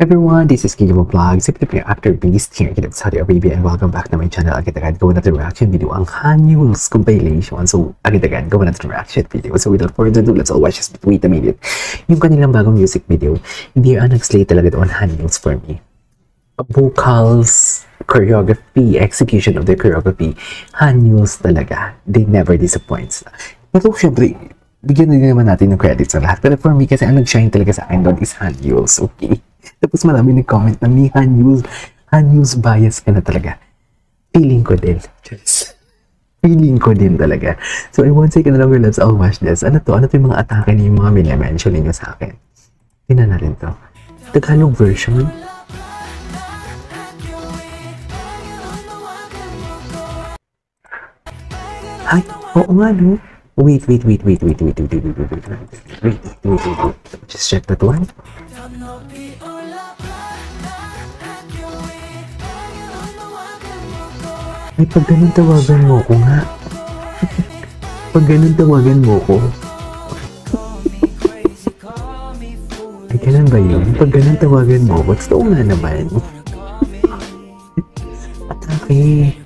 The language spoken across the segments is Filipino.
Everyone, this is King of Vlog, simply playing actor Beast here in Saudi Arabia, and welcome back to my channel. Agad-agad gawa natin reaction video ang Hanyul's compilation. So agad-agad gawa natin reaction video. So without further ado, let's all watch this. But wait a minute, yung kanilang bagong music video, hindi nag-slay talaga doon Hanyul's for me. Vocals, choreography, execution of the choreography, Hanyul's talaga. They never disappoints. Pero syempre, bigyan din naman natin ng credit sa lahat. Pero for me, kasi ang nag-shine talaga sa akin doon is Hanyul's, okay? Tapos marami nag-comment na may Hanyul's bias ka na talaga. Feeling ko din. Just, feeling ko din talaga. So, in 1 second longer, let's all watch this. Ano to? Ano to yung mga atake niyo, yung mga minamention ninyo sa akin? Tingnan natin to. Tagalog version. Ay, oo nga, no? Wait. Just check that one. Ay, pag ganun tawagan mo ko nga. Pag ganun tawagan mo ko. Ay, ganun ba yun? Pag ganun tawagan mo, what's the nga naman? Atake.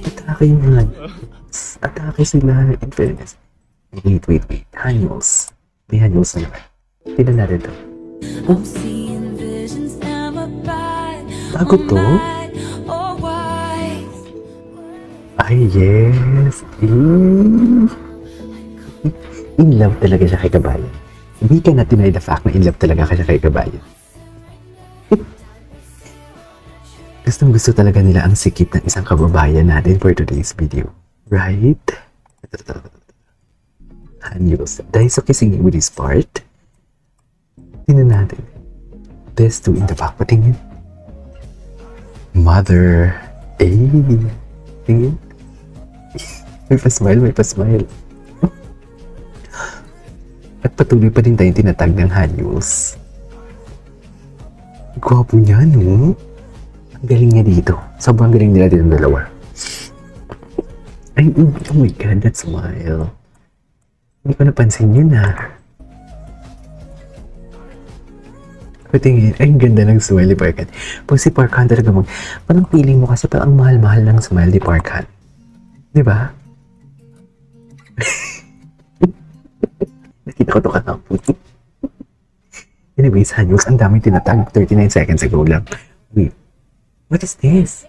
Atake yung Hanyul's. Atake sila, in fairness. Wait. Hanyul's. May Hanyul's na naman. Tignan natin to. Oh. Bago to? Ay, yes. In love talaga siya kay Kabayan. We cannot deny the fact na in love talaga siya kay Kabayan. Gustong-gusto talaga nila ang sikip ng isang kababayan natin for today's video. Right? Hanyul's. Daisuke singing with his part. Tingnan natin. Best two in the back. Patingin. Mother. Tingin. May pa-smile. At patuloy pa din tayong tinatag ng Hanyul's. Gwapo niya, no? Ang galing niya dito. Sobrang galing nila dito ng dalawa. Ay, oh my God, that smile. Hindi ko napansin yun, ha? Patingin, ay, ganda ng smile ni Park Han. Pag si Park Han talaga parang feeling mo kasi parang ang mahal-mahal ng smile ni Park Han. Diba? Nakita ko ito kahapon. Anyways, Hanyul's, ang daming tinatag. 39 seconds ago lang. Wait, what is this?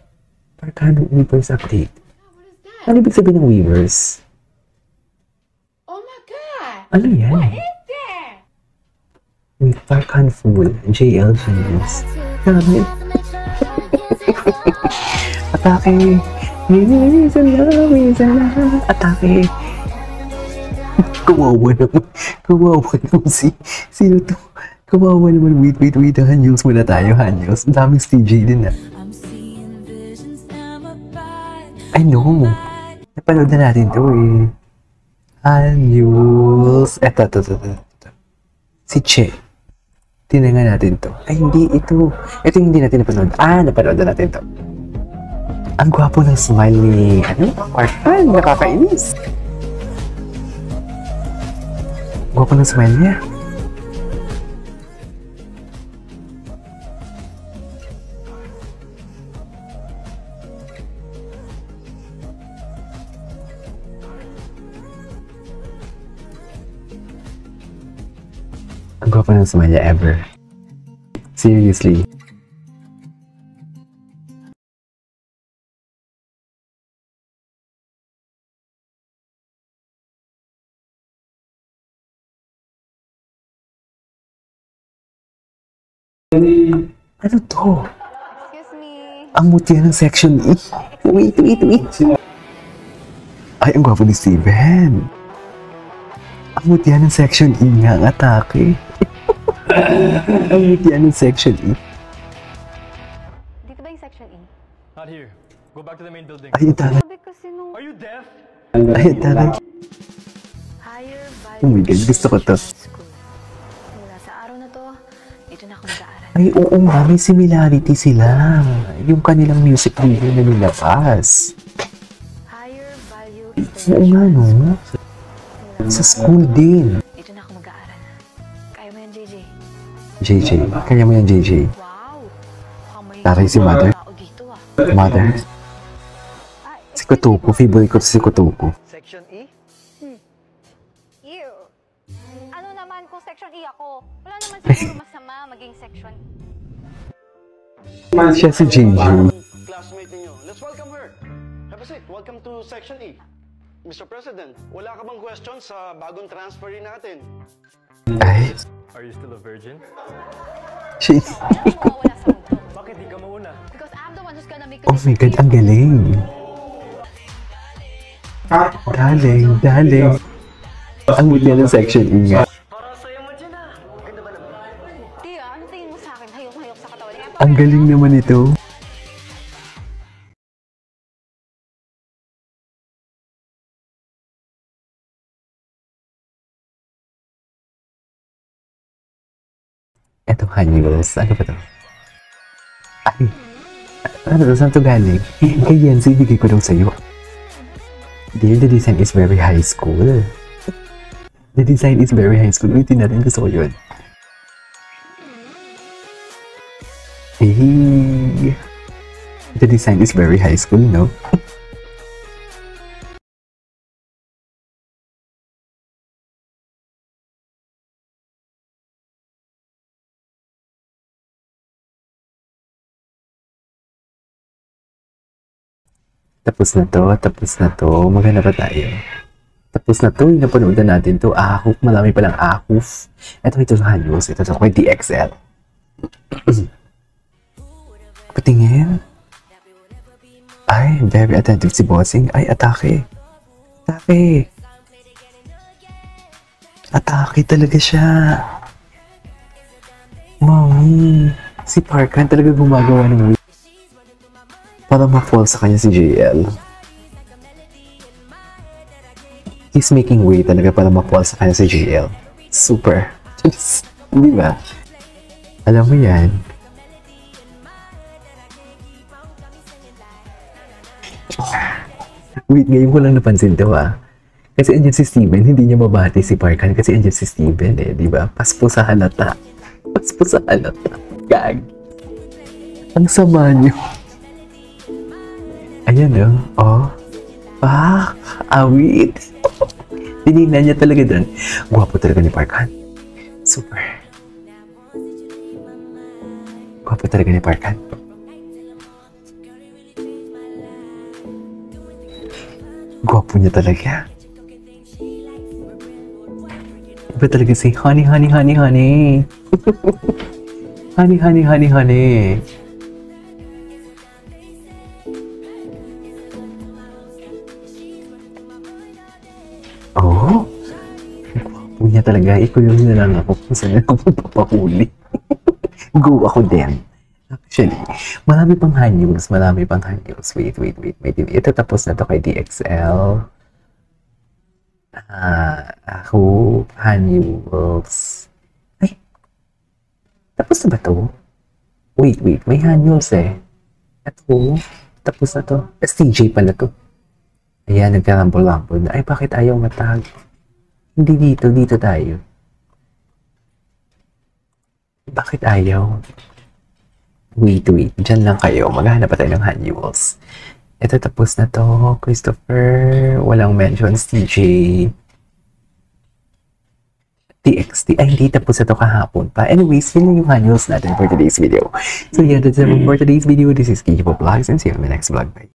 Park Han Weavers update. Ano ibig sabihin ng Weavers? Oh my God! Ano yan? What is that? Wait, Park Han Fool. JL Genius. Dami. Atake. Atake. Kawawa naman sino to? Kawawa naman. Wait. Hanyul's muna tayo. Hanyul's. Ang daming TJ din, ah. I know. Napanood na natin to, eh. Hanyul's. Eto. Si Che. Tinangan natin to. Ay, hindi. Ito yung hindi natin napanood. Napanood na natin to. Ang gwapo ng smile ni, Park Han. Nakakainis. Gwapo ng smile niya. Ang gwapo ng smile niya ever. Seriously. Ano to? Excuse me. Ang mutya ng section E. Wait. Ay, ang gwapo ni Steven. Ang mutya ng section E nga ang atake. Ang mutya ng section E. Dito ba yung section E? Not here. Go back to the main building. Ay, taray. Sabi kasi nung Are you deaf? Ay, taray. higher Oh my God, gusto ko to. school. Mula sa araw na to, dito na ako mag-aaral. Ay, oo nga, may similarity sila. Yung kanilang music video na nilabas. Oo nga, no? Sa school din. Dito na ako mag-aaral. Kaya mo yan, JJ. JJ. Kaya mo yan, JJ. Wow! Mukhang may Taray si mother. tao dito ah. Mother. Si Kutuko. Favorite ko si Kutuko. Section E? Ew. Ano naman kung section E ako? Wala naman siguro masama maging section Siya si JJ. Classmate ninyo. Let's welcome her. Have a seat. Welcome to Section E. Mr. President, wala ka bang question sa bagong transferee natin? Ay. Are you still a virgin? She... mawawala sa mundo. Bakit di ka mauna? Because I'm the one who's gonna make Oh my God, ang galing. Galing. Ang buti ng section E nga. Para sa'yo mo dyan ah. Ganda ba naman? Tia, ano tingin mo sa akin? Hayok-hayok sa katawan. Ang galing naman ito. Eto, Hanyuls. Ano ba to? Ay. Ano to? Saan to galing? Kay Yenzi, bigay ko daw sa'yo. Dear, the design is very high school. The design is very high school. Ulitin natin. Gusto ko yun. Hey. The design is very high school, no? Tapos na to. Maghanap pa tayo. Tapos na to, yung napanood na natin to. Ahoof, marami palang ahoof. Ito sa Hanyuls. Ito sa DXL. Patingin. Ay, very attentive si Bossing. Ay, atake. Atake talaga siya. Mami. Si Parkan talaga gumagawa ng way para ma-fall sa kanya si JL. He's making way talaga para ma-fall sa kanya si JL. Super. Di ba? Alam mo yan. Wait, ngayon ko lang napansin to ah. Kasi andyan si Steven, hindi niya mabati si Parkan kasi andyan si Steven eh, di ba? Paspo sa halata. Gag. Ang sama niyo. Ayan oh. Awit. Tinignan niya talaga doon. Gwapo talaga ni Parkan. Super. Gwapo talaga ni Parkan. Gwapo niya talaga. Iba talaga si honey. honey. Oh, gwapo niya talaga. Ikaw yung na lang ako kung saan ako papahuli. Go ako din. Actually, marami pang Hanyuls. Wait. Ito tapos na to kay DXL. Ako, Hanyuls. Ay, tapos na ba to? Wait. May Hanyuls eh. Ito, tapos na to. STJ pala to. Ayan, nagkarambol-rambol na. Ay, bakit ayaw matag? Hindi dito tayo. Bakit ayaw? Wait. Diyan lang kayo. Maghahanap pa tayo ng Hanyuls. Ito, tapos na to. Christopher. Walang mentions. TJ. TXT. Ay, hindi tapos na to kahapon pa. Anyways, yun lang yung Hanyuls natin for today's video. So yeah, that's it for today's video. This is Kijibo Vlogs and see you on the next vlog. Bye.